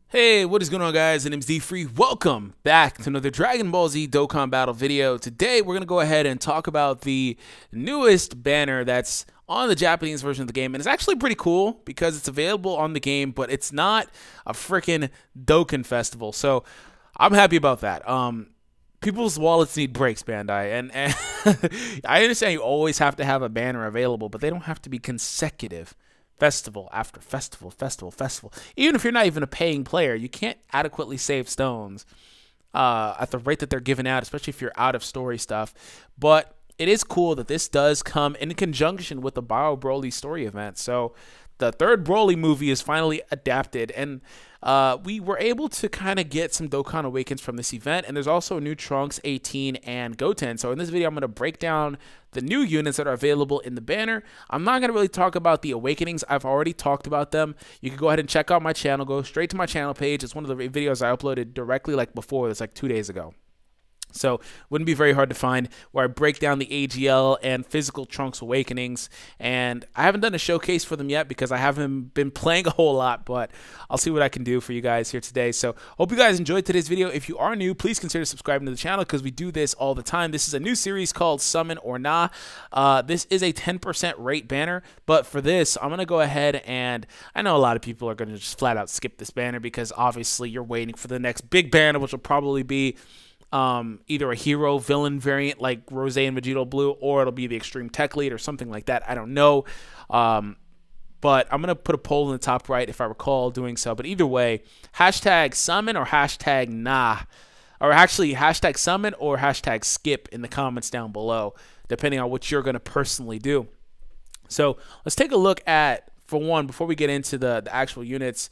Hey, what is going on, guys? My name's D-Free. Welcome back to another Dragon Ball Z Dokkan Battle video. Today, we're going to go ahead and talk about the newest banner that's on the Japanese version of the game. And it's actually pretty cool because it's available on the game, but it's not a freaking Dokkan festival. So, I'm happy about that. People's wallets need breaks, Bandai. And I understand you always have to have a banner available, but they don't have to be consecutive. Festival after festival, festival. Even if you're not even a paying player, you can't adequately save stones at the rate that they're giving out, especially if you're out of story stuff. But it is cool that this does come in conjunction with the Bio Broly story event. So the third Broly movie is finally adapted, and we were able to kind of get some Dokkan Awakens from this event. And there's also new Trunks, 18, and Goten. So in this video, I'm going to break down the new units that are available in the banner. I'm not going to really talk about the Awakenings. I've already talked about them. You can go ahead and check out my channel. Go straight to my channel page. It's one of the videos I uploaded directly like before. It's like 2 days ago. So wouldn't be very hard to find, where I break down the AGL and physical Trunks Awakenings. And I haven't done a showcase for them yet because I haven't been playing a whole lot, but I'll see what I can do for you guys here today. So hope you guys enjoyed today's video. If you are new, please consider subscribing to the channel because we do this all the time. This is a new series called Summon or Nah. This is a 10% rate banner, but for this, I'm going to go ahead and I know a lot of people are going to just flat out skip this banner because obviously you're waiting for the next big banner, which will probably be either a hero villain variant like Rose and Vegito Blue, or it'll be the Extreme Tech Lead or something like that. I don't know. But I'm going to put a poll in the top right if I recall doing so. But either way, hashtag summon or hashtag nah. Or actually, hashtag summon or hashtag skip in the comments down below, depending on what you're going to personally do. So let's take a look at, for one, before we get into the actual units,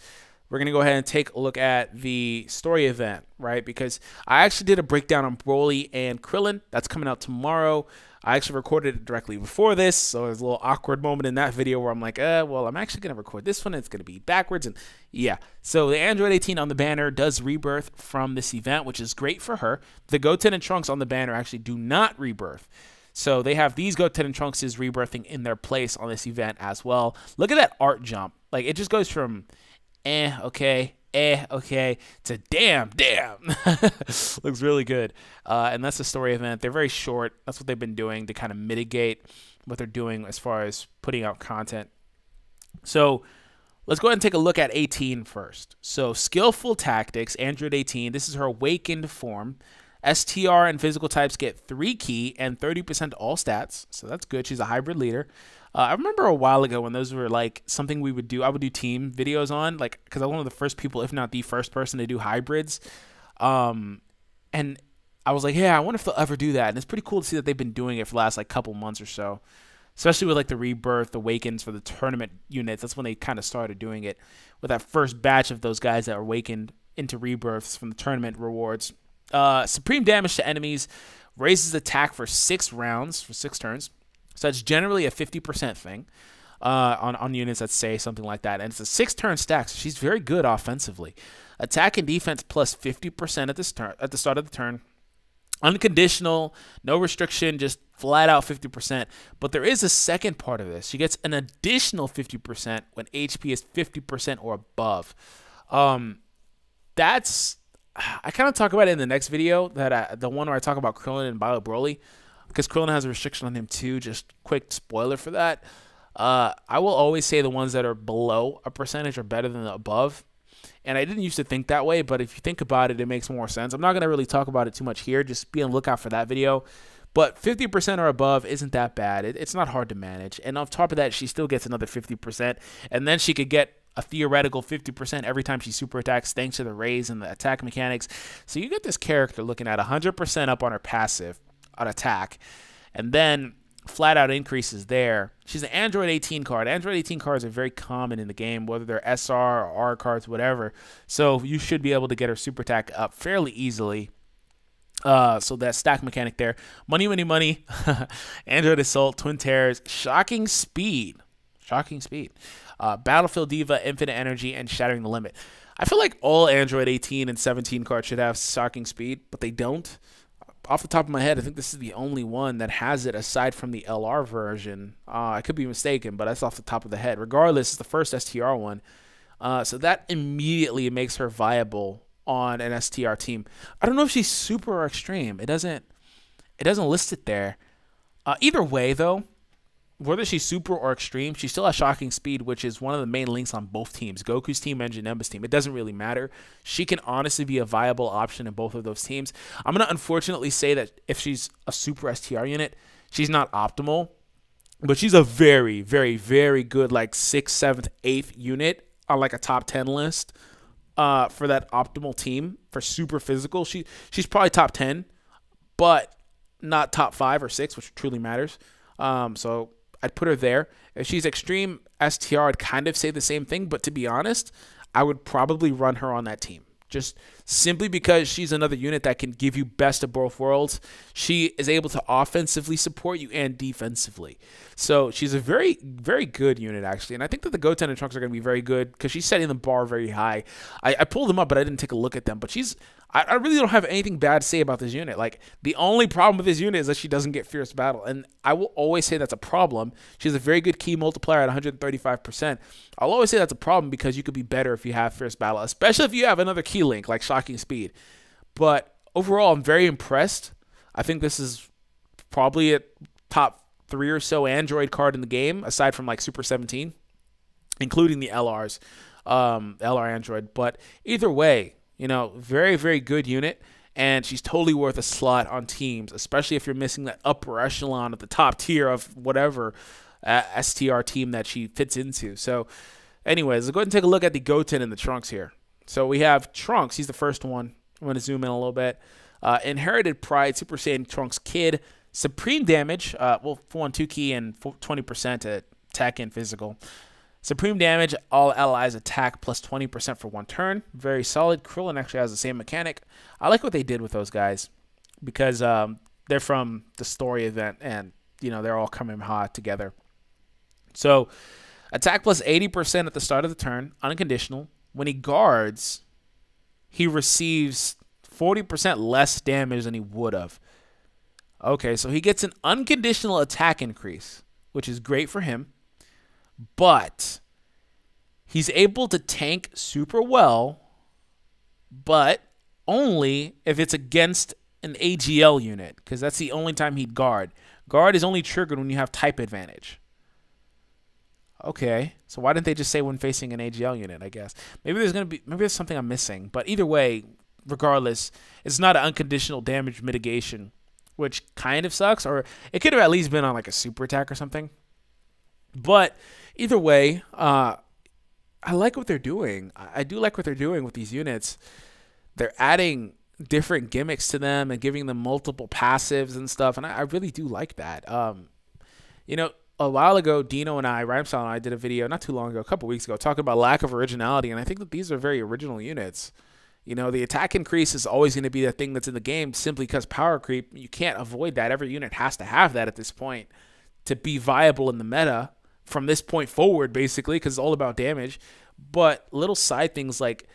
we're going to go ahead and take a look at the story event, right? Because I actually did a breakdown on Broly and Krillin. That's coming out tomorrow. I actually recorded it directly before this, so there's a little awkward moment in that video where I'm like, well, I'm actually going to record this one. It's going to be backwards, and yeah. So the Android 18 on the banner does rebirth from this event, which is great for her. The Goten and Trunks on the banner actually do not rebirth. So they have these Goten and Trunks is rebirthing in their place on this event as well. Look at that art jump. Like, it just goes from okay, to damn. Looks really good. And that's the story event. They're very short. That's what they've been doing to kind of mitigate what they're doing as far as putting out content. So let's go ahead and take a look at 18 first. So Skillful Tactics, Android 18. This is her awakened form. STR and physical types get 3 key and 30% all stats. So that's good. She's a hybrid leader. I remember a while ago when those were like something we would do. I would do team videos on, like, because I was one of the first people, if not the first person, to do hybrids. And I was like, yeah, I wonder if they'll ever do that. And it's pretty cool to see that they've been doing it for the last like couple months or so, especially with like the rebirth, awakens for the tournament units. That's when they kind of started doing it with that first batch of those guys that were awakened into rebirths from the tournament rewards. Supreme damage to enemies, raises attack for 6 rounds, for 6 turns. So that's generally a 50% thing on units that say something like that. And it's a 6-turn stack, so she's very good offensively. Attack and defense plus 50% at the start of the turn. Unconditional, no restriction, just flat out 50%. But there is a second part of this. She gets an additional 50% when HP is 50% or above. That's... I kind of talk about it in the next video, that the one where I talk about Krillin and Bio Broly, because Krillin has a restriction on him too. Just quick spoiler for that. I will always say the ones that are below a percentage are better than the above. And I didn't used to think that way, but if you think about it, it makes more sense. I'm not going to really talk about it too much here. Just be on the lookout for that video. But 50% or above isn't that bad. It's not hard to manage. And on top of that, she still gets another 50%. And then she could get a theoretical 50% every time she super attacks, thanks to the raise and the attack mechanics. So you get this character looking at 100% up on her passive on attack, and then flat out increases there. She's an Android 18 card. Android 18 cards are very common in the game, whether they're SR or R cards, whatever. So you should be able to get her super attack up fairly easily. So that stack mechanic there. Money. Android Assault, Twin Terrors, Shocking Speed. Battlefield Diva, Infinite Energy, and Shattering the Limit. I feel like all Android 18 and 17 cards should have Shocking Speed, but they don't. Off the top of my head, I think this is the only one that has it aside from the LR version. I could be mistaken, but that's off the top of the head. Regardless, it's the first STR one. So that immediately makes her viable on an STR team. I don't know if she's super or extreme. It doesn't list it there. Either way, though, whether she's super or extreme, she still has shocking speed, which is one of the main links on both teams, Goku's team and Janemba's team. It doesn't really matter. She can honestly be a viable option in both of those teams. I'm going to unfortunately say that if she's a super STR unit, she's not optimal, but she's a very, very, very good like 6th, 7th, 8th unit on like a top 10 list for that optimal team for super physical. She's probably top 10, but not top 5 or 6, which truly matters. So I'd put her there. If she's extreme STR, I'd kind of say the same thing, but to be honest, I would probably run her on that team. Just simply because she's another unit that can give you best of both worlds. She is able to offensively support you and defensively. So she's a very, very good unit, actually. And I think that the Goten and Trunks are going to be very good because she's setting the bar very high. I pulled them up, but I didn't take a look at them. But I really don't have anything bad to say about this unit. Like, the only problem with this unit is that she doesn't get Fierce Battle. And I will always say that's a problem. She has a very good key multiplier at 135%. I'll always say that's a problem because you could be better if you have Fierce Battle, especially if you have another key link like Shocking Speed. But overall, I'm very impressed. I think this is probably a top 3 or so Android card in the game, aside from like Super 17, including the LRs, LR Android. But either way, you know, very, very good unit, and she's totally worth a slot on teams, especially if you're missing that upper echelon at the top tier of whatever STR team that she fits into. So anyways, let's go ahead and take a look at the Goten and the Trunks here. So we have Trunks. He's the first one. I'm going to zoom in a little bit. Inherited Pride, Super Saiyan Trunks Kid, Supreme Damage, well, 1-2 key and 20% attack and physical. Supreme Damage, all allies attack plus 20% for 1 turn. Very solid. Krillin actually has the same mechanic. I like what they did with those guys because they're from the story event and, you know, they're all coming hot together. So attack plus 80% at the start of the turn, unconditional. When he guards, he receives 40% less damage than he would have. Okay, so he gets an unconditional attack increase, which is great for him. But he's able to tank super well, but only if it's against an AGL unit, because that's the only time he'd guard. Guard is only triggered when you have type advantage. Okay, so why didn't they just say when facing an AGL unit, I guess? Maybe there's something I'm missing. But either way, regardless, it's not an unconditional damage mitigation, which kind of sucks. Or it could have at least been on like a super attack or something. But either way, I like what they're doing. I do like what they're doing with these units. They're adding different gimmicks to them and giving them multiple passives and stuff. And I really do like that. You know, a while ago, Dino and I, Rhymestyle and I, did a video not too long ago, a couple weeks ago, talking about lack of originality. And I think that these are very original units. You know, the attack increase is always going to be the thing that's in the game simply because power creep. You can't avoid that. Every unit has to have that at this point to be viable in the meta from this point forward, basically, because it's all about damage. But little side things like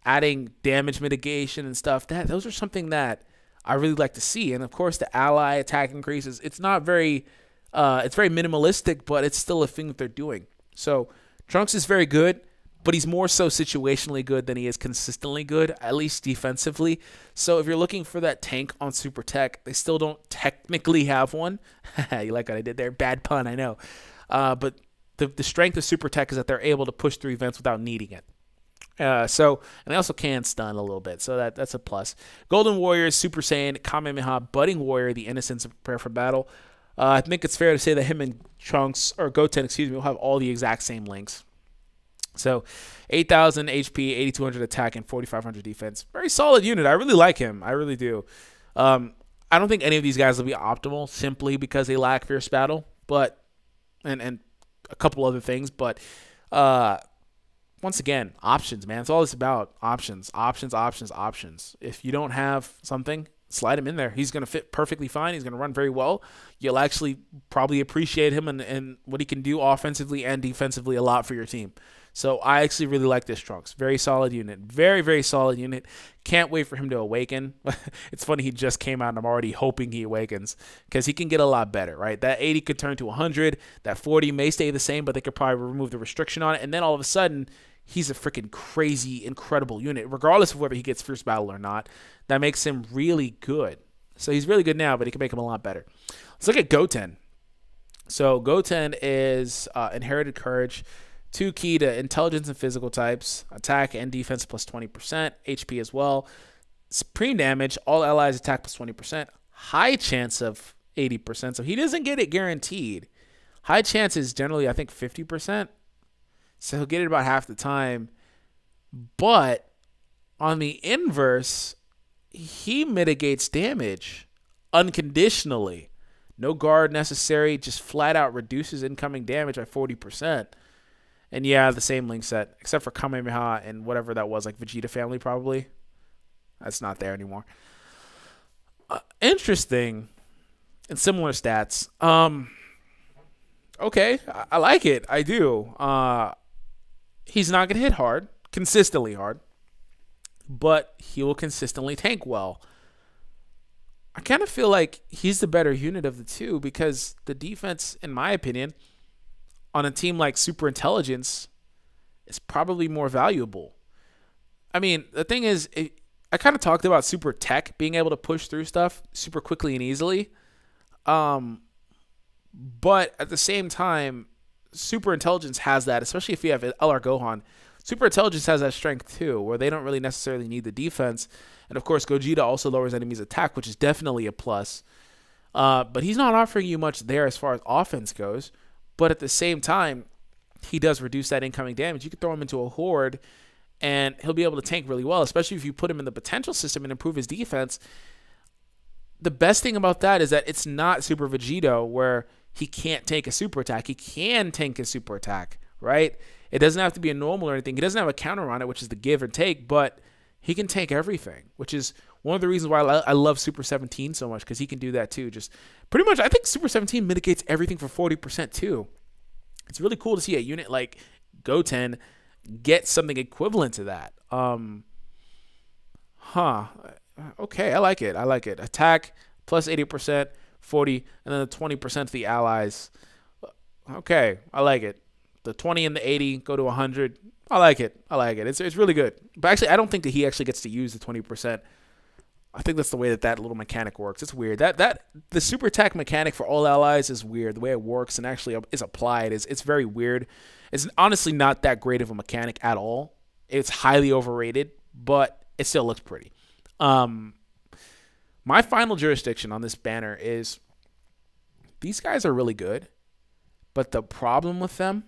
adding damage mitigation and stuff, those are something that I really like to see. And of course, the ally attack increases. It's not very, it's very minimalistic, but it's still a thing that they're doing. So Trunks is very good, but he's more so situationally good than he is consistently good, at least defensively. So if you're looking for that tank on Super Tech, they still don't technically have one. You like what I did there? Bad pun, I know. But the strength of Super Tech is that they're able to push through events without needing it. And they also can stun a little bit, so that's a plus. Golden Warrior, Super Saiyan, Kamehameha, Budding Warrior, the Innocence, and Prepare for Battle. I think it's fair to say that him and Trunks, or Goten, excuse me, will have all the exact same links. So 8,000 HP, 8,200 attack, and 4,500 defense. Very solid unit. I really like him. I really do. I don't think any of these guys will be optimal simply because they lack Fierce Battle, but and a couple other things. But once again, options, man. It's all it's about. Options, options, options, options. If you don't have something, slide him in there. He's going to fit perfectly fine. He's going to run very well. You'll actually probably appreciate him and what he can do offensively and defensively a lot for your team. So I actually really like this Trunks. Very solid unit. Very, very solid unit. Can't wait for him to awaken. It's funny he just came out and I'm already hoping he awakens because he can get a lot better, right? That 80 could turn to 100. That 40 may stay the same, but they could probably remove the restriction on it. And then all of a sudden, he's a freaking crazy, incredible unit, regardless of whether he gets first battle or not. That makes him really good. So he's really good now, but he can make him a lot better. Let's look at Goten. So Goten is inherited courage, 2 key to intelligence and physical types, attack and defense plus 20%, HP as well. Supreme damage, all allies attack plus 20%, high chance of 80%. So he doesn't get it guaranteed. High chance is generally, I think, 50%. So he'll get it about half the time. But on the inverse, he mitigates damage unconditionally. No guard necessary, just flat out reduces incoming damage by 40%. And yeah, the same link set, except for Kamehameha and whatever that was, like Vegeta family probably. That's not there anymore. Interesting and similar stats. Okay, I like it. I do. He's not going to hit hard, consistently hard, but he will consistently tank well. I kind of feel like he's the better unit of the two because the defense, in my opinion, on a team like Super Intelligence is probably more valuable. I mean, the thing is, I kind of talked about Super Tech being able to push through stuff super quickly and easily. But at the same time, Super Intelligence has that, especially if you have LR Gohan. Super Intelligence has that strength too, where they don't really necessarily need the defense. And of course, Gogeta also lowers enemies' attack, which is definitely a plus. But he's not offering you much there as far as offense goes. But at the same time, he does reduce that incoming damage. You can throw him into a horde, and he'll be able to tank really well, especially if you put him in the potential system and improve his defense. The best thing about that is that it's not Super Vegito, where he can't tank a super attack. He can tank a super attack, right? It doesn't have to be a normal or anything. He doesn't have a counter on it, which is the give or take, but he can tank everything, which is one of the reasons why I love Super 17 so much, because he can do that too. Just pretty much, I think Super 17 mitigates everything for 40% too. It's really cool to see a unit like Goten get something equivalent to that. Okay, I like it. I like it. Attack plus 80%, 40, and then the 20% to the allies. Okay, I like it. The 20 and the 80 go to 100. I like it. I like it. It's really good. But actually, I don't think that he actually gets to use the 20%. I think that's the way that little mechanic works. It's weird. The super attack mechanic for all allies is weird. The way it works and actually is applied it's very weird. It's honestly not that great of a mechanic at all. It's highly overrated, but it still looks pretty. My final jurisdiction on this banner is these guys are really good, but the problem with them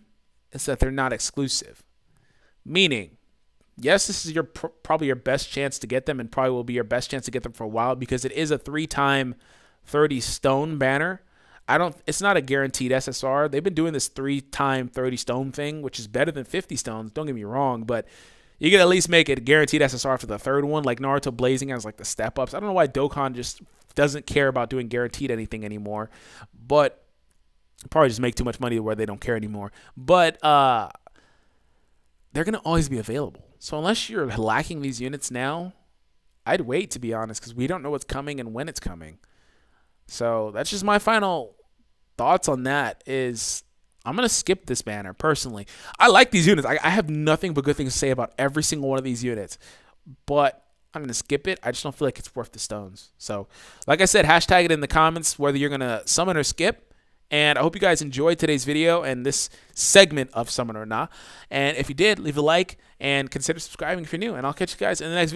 is that they're not exclusive. Meaning, yes, this is your probably your best chance to get them, and probably will be your best chance to get them for a while, because it is a 3-time 30 stone banner. It's not a guaranteed SSR. They've been doing this 3-time 30 stone thing, which is better than 50 stones. Don't get me wrong, but you can at least make it a guaranteed SSR for the third one, like Naruto Blazing has like the step ups. I don't know why Dokkan just doesn't care about doing guaranteed anything anymore, but probably just make too much money where they don't care anymore. But they're going to always be available. So unless you're lacking these units now, I'd wait, to be honest, because we don't know what's coming and when it's coming. So that's just my final thoughts on that. Is I'm going to skip this banner, personally. I like these units. I have nothing but good things to say about every single one of these units. But I'm going to skip it. I just don't feel like it's worth the stones. So, like I said, hashtag it in the comments whether you're going to summon or skip. And I hope you guys enjoyed today's video and this segment of Summon or Nah. And if you did, leave a like and consider subscribing if you're new. And I'll catch you guys in the next video.